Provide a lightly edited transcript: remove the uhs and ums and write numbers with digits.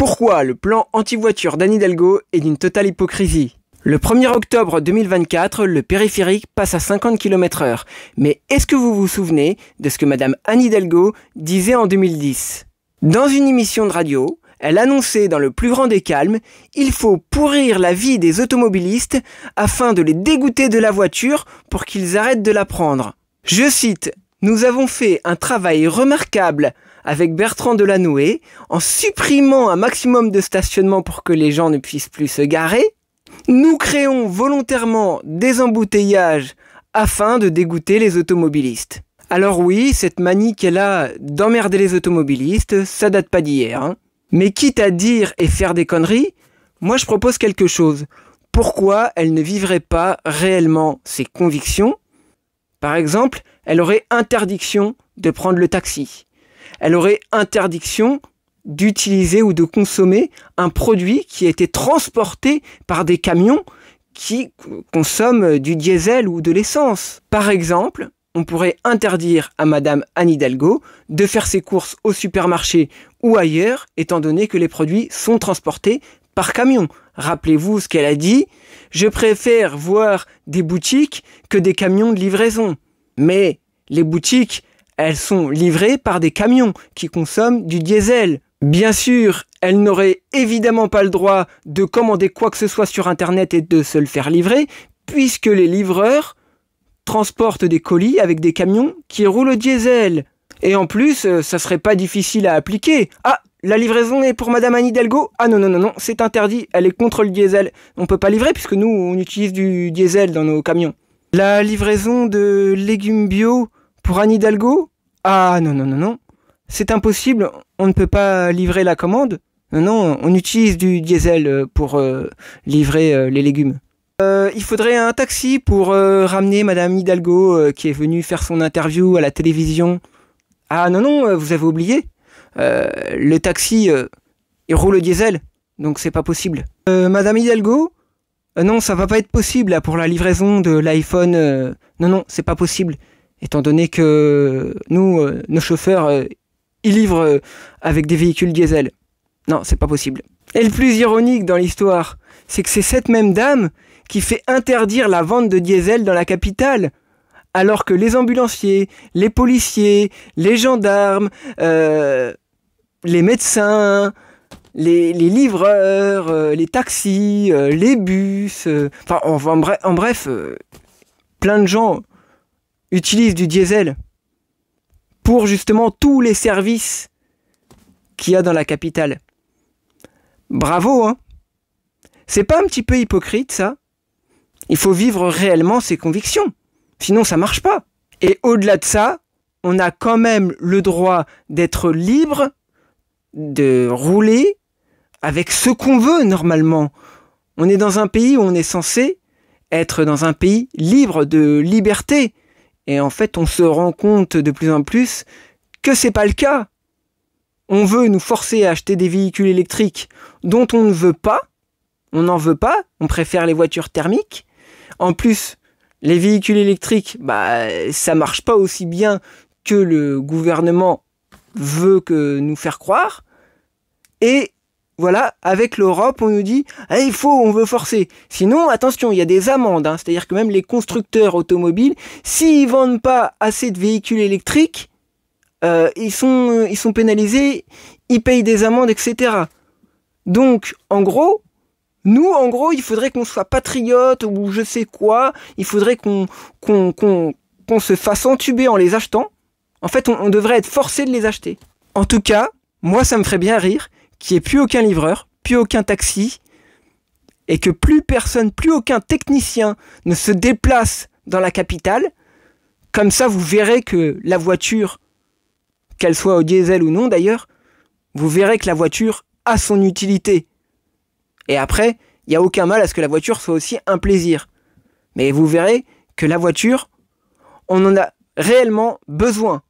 Pourquoi le plan anti-voiture d'Anne Hidalgo est d'une totale hypocrisie? Le 1er octobre 2024, le périphérique passe à 50 km/h. Mais est-ce que vous vous souvenez de ce que Madame Anne Hidalgo disait en 2010? Dans une émission de radio, elle annonçait dans le plus grand des calmes « Il faut pourrir la vie des automobilistes afin de les dégoûter de la voiture pour qu'ils arrêtent de la prendre. » Je cite « Nous avons fait un travail remarquable avec Bertrand Delanoë en supprimant un maximum de stationnement pour que les gens ne puissent plus se garer. Nous créons volontairement des embouteillages afin de dégoûter les automobilistes. » Alors oui, cette manie qu'elle a d'emmerder les automobilistes, ça date pas d'hier, hein. Mais quitte à dire et faire des conneries, moi je propose quelque chose. Pourquoi elle ne vivrait pas réellement ses convictions? Par exemple, elle aurait interdiction de prendre le taxi. Elle aurait interdiction d'utiliser ou de consommer un produit qui a été transporté par des camions qui consomment du diesel ou de l'essence. Par exemple, on pourrait interdire à Madame Anne Hidalgo de faire ses courses au supermarché ou ailleurs, étant donné que les produits sont transportés par camion. Rappelez-vous ce qu'elle a dit, « Je préfère voir des boutiques que des camions de livraison. » Mais les boutiques, elles sont livrées par des camions qui consomment du diesel. Bien sûr, elle n'aurait évidemment pas le droit de commander quoi que ce soit sur Internet et de se le faire livrer, puisque les livreurs transportent des colis avec des camions qui roulent au diesel. Et en plus, ça serait pas difficile à appliquer. Ah, la livraison est pour Madame Anne Hidalgo? Ah non, c'est interdit, elle est contre le diesel. On peut pas livrer puisque nous, on utilise du diesel dans nos camions. La livraison de légumes bio pour Anne Hidalgo? Ah non. C'est impossible, on ne peut pas livrer la commande. Non, on utilise du diesel pour livrer les légumes. Il faudrait un taxi pour ramener Madame Hidalgo qui est venue faire son interview à la télévision. Ah non, vous avez oublié. Le taxi, il roule au diesel, donc c'est pas possible. Madame Hidalgo? Non, ça va pas être possible là, pour la livraison de l'iPhone. Non, c'est pas possible. Étant donné que nous, nos chauffeurs, ils livrent avec des véhicules diesel. Non, c'est pas possible. Et le plus ironique dans l'histoire, c'est que c'est cette même dame qui fait interdire la vente de diesel dans la capitale, alors que les ambulanciers, les policiers, les gendarmes, les médecins, les livreurs, les taxis, les bus, en bref, plein de gens utilisent du diesel pour justement tous les services qu'il y a dans la capitale. Bravo, hein? C'est pas un petit peu hypocrite, ça? Il faut vivre réellement ses convictions, sinon ça marche pas. Et au-delà de ça, on a quand même le droit d'être libre, de rouler avec ce qu'on veut normalement. On est dans un pays où on est censé être dans un pays libre de liberté. Et en fait, on se rend compte de plus en plus que c'est pas le cas. On veut nous forcer à acheter des véhicules électriques dont on ne veut pas. On n'en veut pas. On préfère les voitures thermiques. En plus, les véhicules électriques, ça marche pas aussi bien que le gouvernement veut que nous faire croire. Et voilà, avec l'Europe, on nous dit on veut forcer. Sinon, attention, il y a des amendes. C'est-à-dire que même les constructeurs automobiles, s'ils vendent pas assez de véhicules électriques, ils sont pénalisés, ils payent des amendes, etc. Donc, en gros, il faudrait qu'on soit patriote ou je sais quoi. Il faudrait qu'on se fasse entuber en les achetant. En fait, on devrait être forcé de les acheter. En tout cas, moi, ça me ferait bien rire qu'il n'y ait plus aucun livreur, plus aucun taxi, et que plus aucun technicien ne se déplace dans la capitale. Comme ça, vous verrez que la voiture, qu'elle soit au diesel ou non d'ailleurs, vous verrez que la voiture a son utilité. Et après, il n'y a aucun mal à ce que la voiture soit aussi un plaisir. Mais vous verrez que la voiture, on en a réellement besoin.